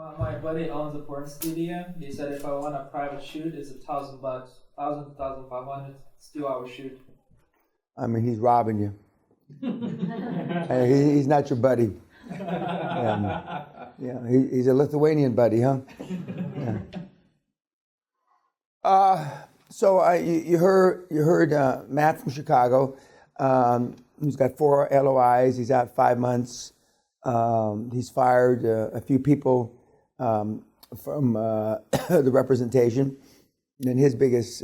My buddy owns a porn studio. He said if I want a private shoot, it's $1,000, 1,500. It's 2-hour shoot. I mean, he's robbing you. He's not your buddy. Yeah, he's a Lithuanian buddy, huh? Yeah. So you heard Matt from Chicago. He's got 4 LOIs. He's out 5 months. He's fired a few people from the representation. And his biggest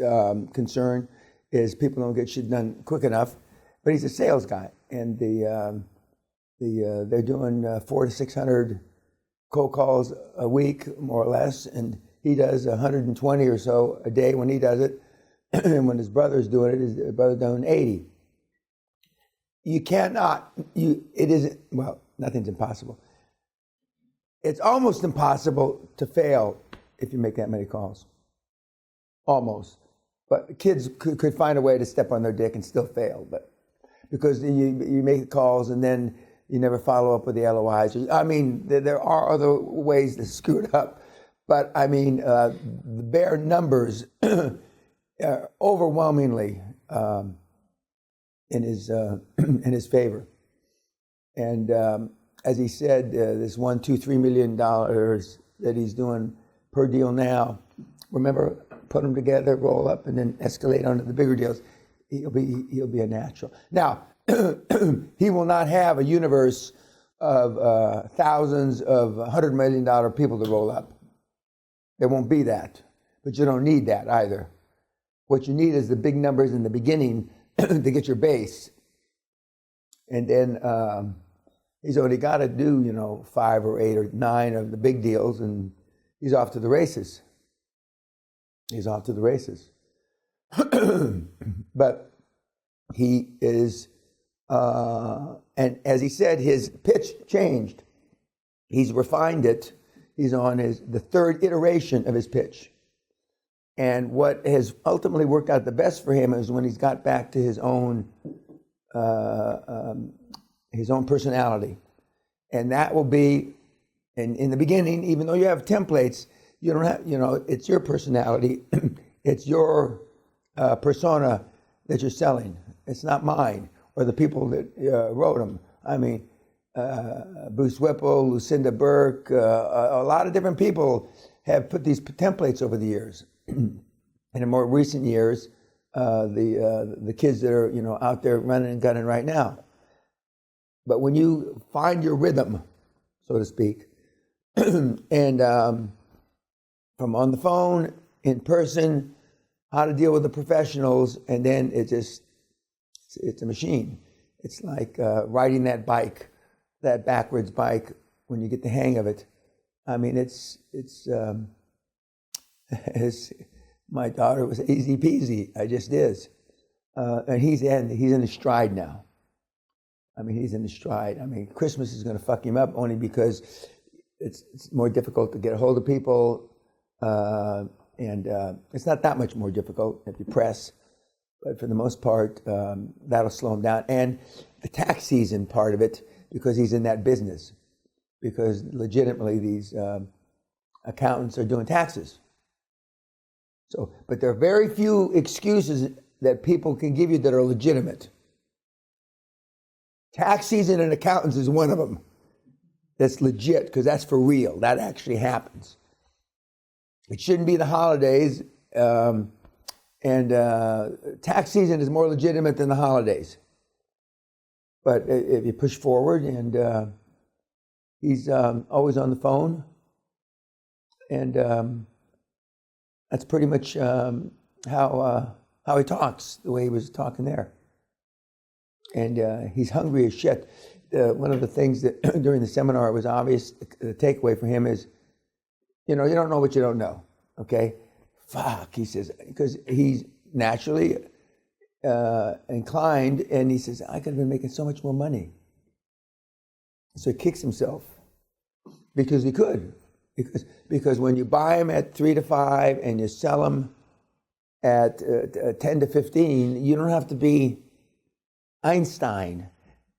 concern is people don't get shit done quick enough. But he's a sales guy, and they're doing 400 to 600 cold calls a week, more or less, and he does 120 or so a day when he does it. And when his brother's doing it, his brother's doing 80. You cannot. It isn't. Well, nothing's impossible. It's almost impossible to fail if you make that many calls. Almost. But kids could find a way to step on their dick and still fail. But because you make calls and then you never follow up with the LOIs. I mean, there are other ways to screw it up. But I mean, the bare numbers are overwhelmingly in his favor. And as he said, this $1, $2, $3 million that he's doing per deal now, remember, put them together, roll up, and then escalate onto the bigger deals. He'll be a natural. Now, he will not have a universe of thousands of $100 million people to roll up. There won't be that, but you don't need that either. What you need is the big numbers in the beginning to get your base. And then he's only got to do, 5 or 8 or 9 of the big deals, and he's off to the races. He's off to the races. But he is, and as he said, his pitch changed. He's refined it. He's on the 3rd iteration of his pitch. And what has ultimately worked out the best for him is when he's got back to his own personality. And that will be, in the beginning, even though you have templates, you don't have, it's your personality. It's your persona that you're selling. It's not mine or the people that wrote them. I mean, Bruce Whipple, Lucinda Burke, a lot of different people have put these templates over the years. And in more recent years, the kids that are out there running and gunning right now. But when you find your rhythm, so to speak, and from on the phone, in person, how to deal with the professionals, and then it's a machine. It's like riding that bike, that backwards bike, when you get the hang of it. I mean, it's my daughter was easy peasy. I just is. And he's in his stride now. I mean, he's in his stride. I mean, Christmas is going to fuck him up only because it's more difficult to get a hold of people. And it's not that much more difficult if you press. But for the most part, that'll slow him down. And the tax season part of it, because he's in that business. Because legitimately these accountants are doing taxes. So, but there are very few excuses that people can give you that are legitimate. Tax season and accountants is one of them. That's legit, because that's for real. That actually happens. It shouldn't be the holidays, and tax season is more legitimate than the holidays. But if you push forward, and he's always on the phone, and that's pretty much how he talks, the way he was talking there. And he's hungry as shit. One of the things that during the seminar was obvious, the takeaway for him is, you don't know what you don't know, okay? Fuck, he says, because he's naturally inclined, and he says, I could have been making so much more money. So he kicks himself because he could. Because when you buy them at 3 to 5 and you sell them at 10 to 15, you don't have to be Einstein.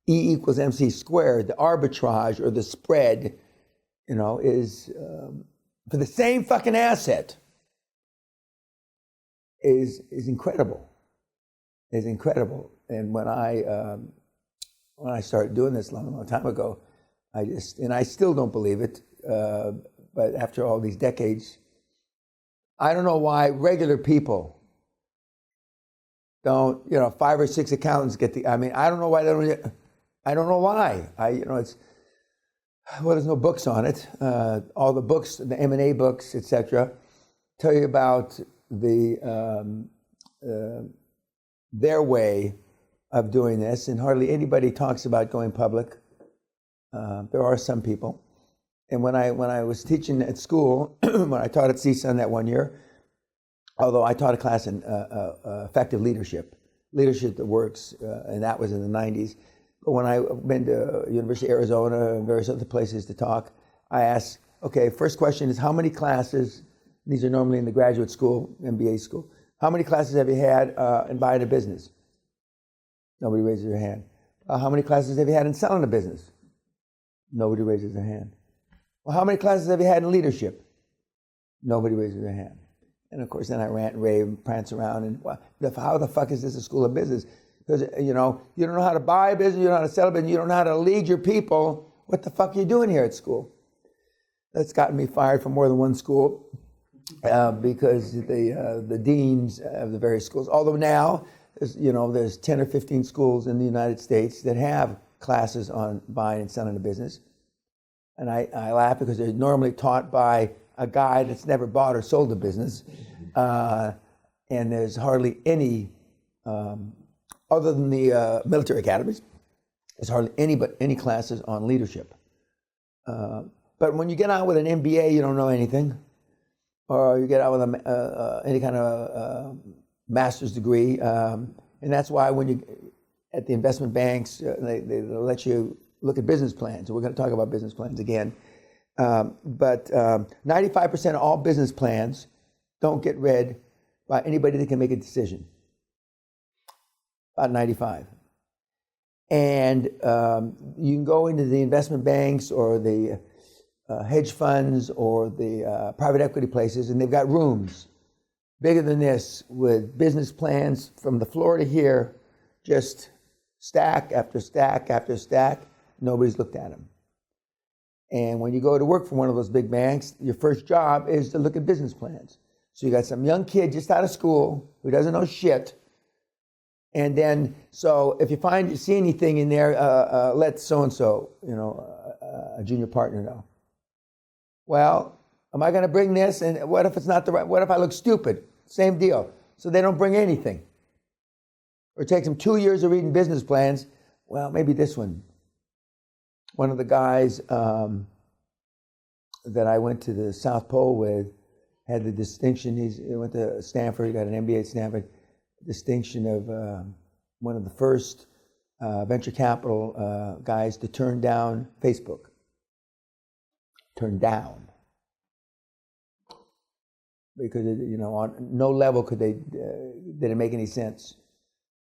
E equals MC squared. The arbitrage or the spread is for the same fucking asset is incredible. Is incredible. And when I started doing this a long time ago, I still don't believe it. But after all these decades, I don't know why regular people don't, 5 or 6 accountants get I don't know why they don't. I don't know why. There's no books on it. All the books, the M&A books, etc., tell you about their way of doing this, and hardly anybody talks about going public. There are some people. And when I was teaching at school, when I taught at CSUN that one year, although I taught a class in effective leadership that works, and that was in the 90s. But when I've been to University of Arizona and various other places to talk, I asked, okay, first question is how many classes, these are normally in the graduate school, MBA school, how many classes have you had in buying a business? Nobody raises their hand. How many classes have you had in selling a business? Nobody raises their hand. Well, how many classes have you had in leadership? Nobody raises their hand. And of course, then I rant and rave and prance around and how the fuck is this a school of business? Because, you don't know how to buy a business, you don't know how to sell a business, you don't know how to lead your people. What the fuck are you doing here at school? That's gotten me fired from more than one school because the deans of the various schools, although now, there's 10 or 15 schools in the United States that have classes on buying and selling a business. And I laugh because they're normally taught by a guy that's never bought or sold a business. And there's hardly any, other than the military academies, there's hardly any classes on leadership. But when you get out with an MBA, you don't know anything. Or you get out with any kind of master's degree. And that's why when you, at the investment banks, they let you look at business plans. We're going to talk about business plans again. But 95% of all business plans don't get read by anybody that can make a decision. About 95. And you can go into the investment banks or the hedge funds or the private equity places, and they've got rooms bigger than this with business plans from the floor to here, just stack after stack after stack. Nobody's looked at them. And when you go to work for one of those big banks, your first job is to look at business plans. So you got some young kid just out of school who doesn't know shit. And then, so if you see anything in there, let so-and-so, a junior partner know. Well, am I going to bring this? And what if it's not the right, what if I look stupid? Same deal. So they don't bring anything. Or it takes them 2 years of reading business plans. Well, maybe this one. One of the guys that I went to the South Pole with had the distinction, he went to Stanford, he got an MBA at Stanford, distinction of one of the first venture capital guys to turn down Facebook. Turn down. Because, on no level did it make any sense.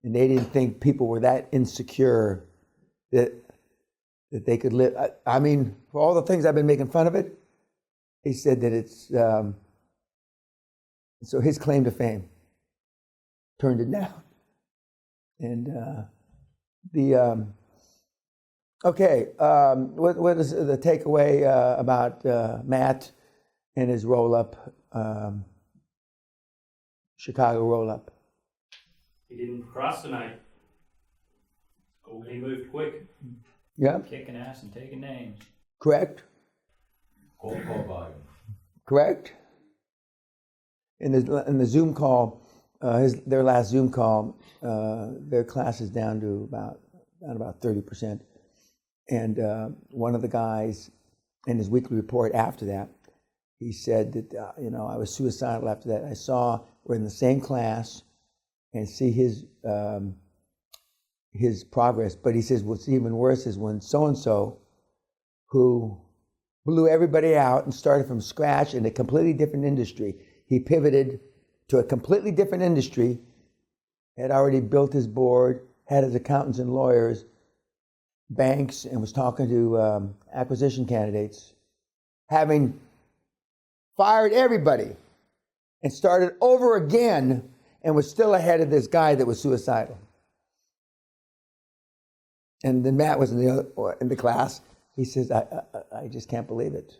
And they didn't think people were that insecure that they could live. I mean, for all the things I've been making fun of it, he said that it's, so his claim to fame, turned it down. And what is the takeaway about Matt and his roll-up, Chicago roll-up? He didn't procrastinate. Oh, he moved quick. Yeah. Kicking ass and taking names. Correct. Correct. In the Zoom call, their last Zoom call, their class is down to about 30%. And one of the guys in his weekly report after that, he said that I was suicidal after that. I saw we're in the same class and see his progress. But he says what's even worse is when so-and-so, who blew everybody out and started from scratch in a completely different industry, he pivoted to a completely different industry, had already built his board, had his accountants and lawyers, banks, and was talking to acquisition candidates. having fired everybody and started over again and was still ahead of this guy that was suicidal. And then Matt was in the class. He says, I just can't believe it.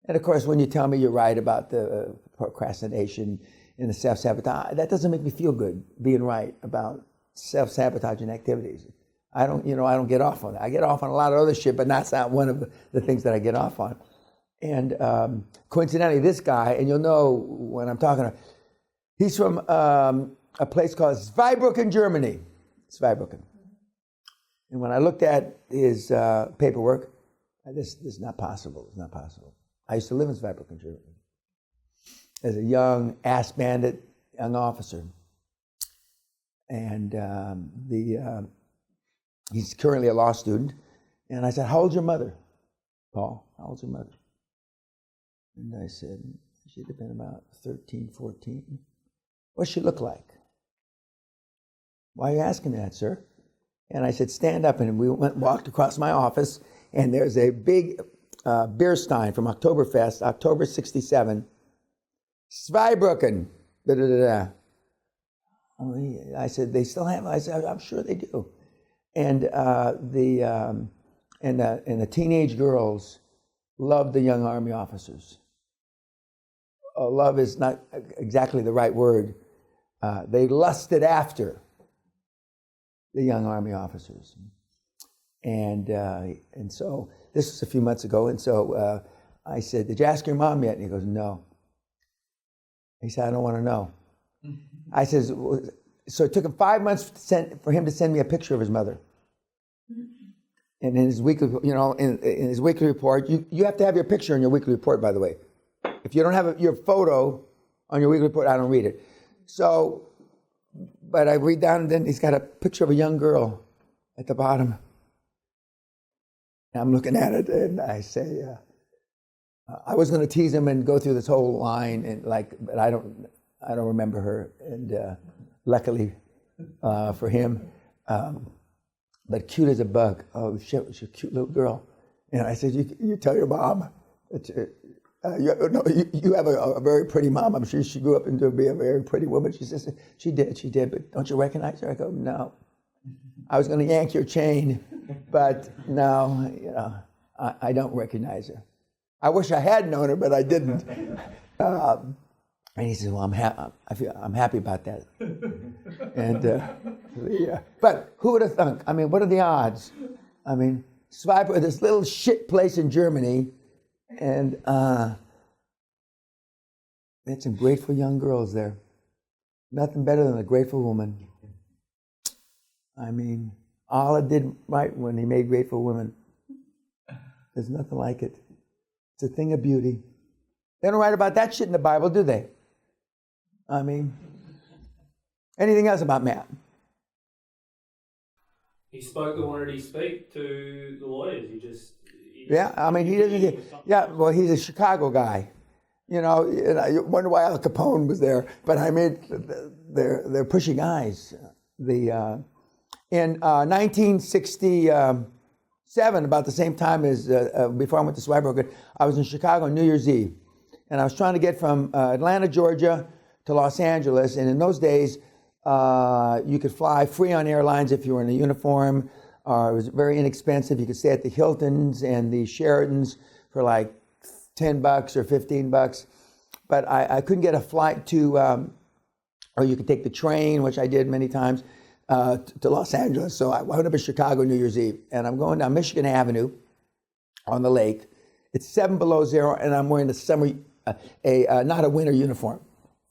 And of course, when you tell me you're right about the procrastination and the self-sabotage, that doesn't make me feel good, being right about self-sabotaging activities. I don't get off on that. I get off on a lot of other shit, but that's not one of the things that I get off on. And coincidentally, this guy, and you'll know when I'm talking about, he's from a place called Zweibrücken, Germany. Zweibrücken. And when I looked at his paperwork, this is not possible. It's not possible. I used to live in Zweibrücken, Germany, as a young ass bandit, young officer. And he's currently a law student. And I said, how old's your mother, Paul? How old's your mother? And I said, she'd have been about 13, 14. What's she look like? Why are you asking that, sir? And I said, stand up. And we walked across my office, and there's a big beer stein from Oktoberfest, October 67. Zweibrücken. Da-da-da-da. I said, they still have? I said, I'm sure they do. And the teenage girls loved the young Army officers. Love is not exactly the right word. They lusted after the young Army officers. And so this was a few months ago. And so I said, did you ask your mom yet? And he goes, no. He said, I don't want to know. I said, so it took him 5 months for him to send me a picture of his mother. And in his weekly, in his weekly report, you have to have your picture in your weekly report, by the way. If you don't have your photo on your weekly report, I don't read it. So, but I read down, and then he's got a picture of a young girl at the bottom. And I'm looking at it, and I say, I was going to tease him and go through this whole line, and but I don't remember her. And luckily for him, but cute as a bug. Oh shit, she's a cute little girl. And I said, you tell your mom that you have a very pretty mom. I'm sure she grew up into be a very pretty woman. She says, she did, but don't you recognize her? I go, no. I was going to yank your chain, but no, I don't recognize her. I wish I had known her, but I didn't. And he says, well, I'm happy about that. And but who would have thunk? I mean, what are the odds? I mean, Zweibrücken, this little shit place in Germany, and they had some grateful young girls there. Nothing better than a grateful woman. I mean, Allah did right when he made grateful women. There's nothing like it. It's a thing of beauty. They don't write about that shit in the Bible, do they? I mean, anything else about Matt? He spoke, or wanted he speak to the lawyers? Yeah, I mean, he doesn't. Yeah, well, he's a Chicago guy. You wonder why Al Capone was there. But I mean, they're pushy guys. In 1967, about the same time as before I went to Zweibrücken, I was in Chicago on New Year's Eve, and I was trying to get from Atlanta, Georgia, to Los Angeles. And in those days, you could fly free on airlines if you were in a uniform. It was very inexpensive. You could stay at the Hiltons and the Sheratons for like $10 or $15. But I couldn't get a flight to, or you could take the train, which I did many times, to Los Angeles. So I wound up in Chicago New Year's Eve. And I'm going down Michigan Avenue on the lake. It's 7 below zero, and I'm wearing not a winter uniform,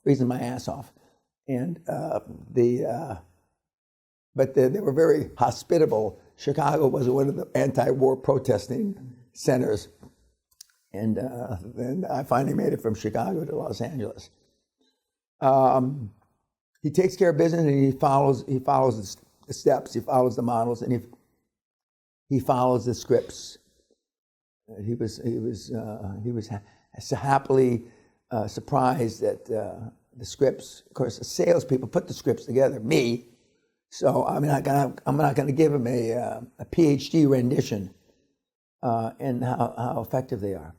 freezing my ass off. And but they were very hospitable. Chicago was one of the anti-war protesting centers. And then I finally made it from Chicago to Los Angeles. He takes care of business, and he follows the steps, he follows the models, and he follows the scripts. He was happily surprised that the scripts. Of course, the salespeople put the scripts together. Me. So I'm not going to give him a PhD rendition in how effective they are.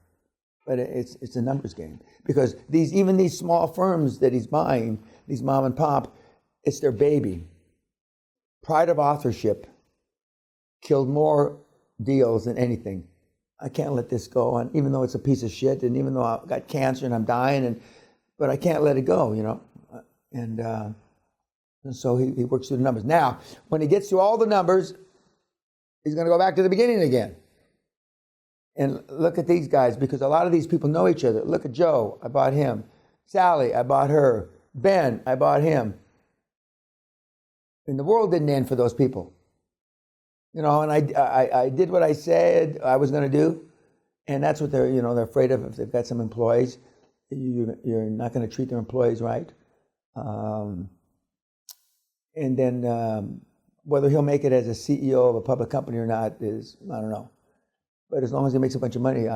But it's a numbers game, because even these small firms that he's buying, these mom and pop, it's their baby. Pride of authorship killed more deals than anything. I can't let this go on, even though it's a piece of shit, and even though I've got cancer and I'm dying, but I can't let it go, you know. And so he works through the numbers. Now, when he gets through all the numbers, he's going to go back to the beginning again. And look at these guys, because a lot of these people know each other. Look at Joe, I bought him. Sally, I bought her. Ben, I bought him. And the world didn't end for those people. You know, and I did what I said I was going to do. And that's what they're afraid of. If they've got some employees, you're not going to treat their employees right. And then whether he'll make it as a CEO of a public company or not is, I don't know. But as long as he makes a bunch of money,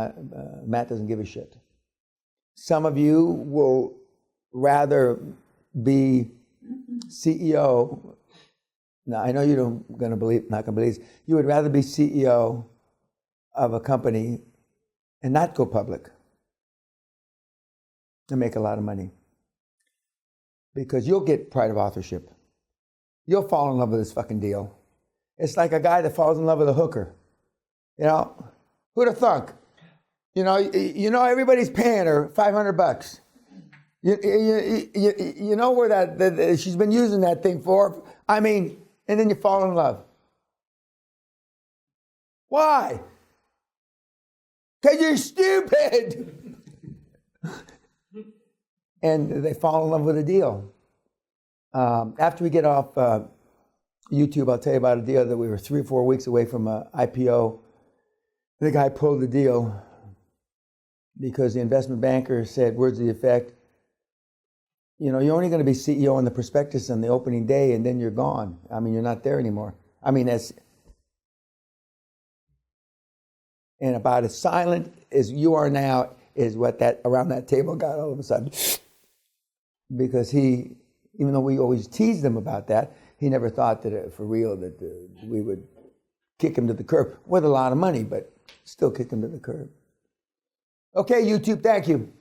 Matt doesn't give a shit. Some of you will rather be CEO. Now, I know you not going to believe this. You would rather be CEO of a company and not go public and make a lot of money. Because you'll get pride of authorship. You'll fall in love with this fucking deal. It's like a guy that falls in love with a hooker. You know, who'd have thunk? You know, everybody's paying her $500. You know where that she's been using that thing for. I mean, and then you fall in love. Why? Because you're stupid. And they fall in love with a deal. After we get off YouTube, I'll tell you about a deal that we were 3 or 4 weeks away from an IPO. The guy pulled the deal because the investment banker said, words to the effect, you know, you're only going to be CEO on the prospectus on the opening day, and then you're gone. I mean, you're not there anymore. I mean, and about as silent as you are now is what that around that table got all of a sudden. Because he, even though we always teased him about that, he never thought that for real that we would kick him to the curb with a lot of money, but still kick him to the curb. Okay, YouTube, thank you.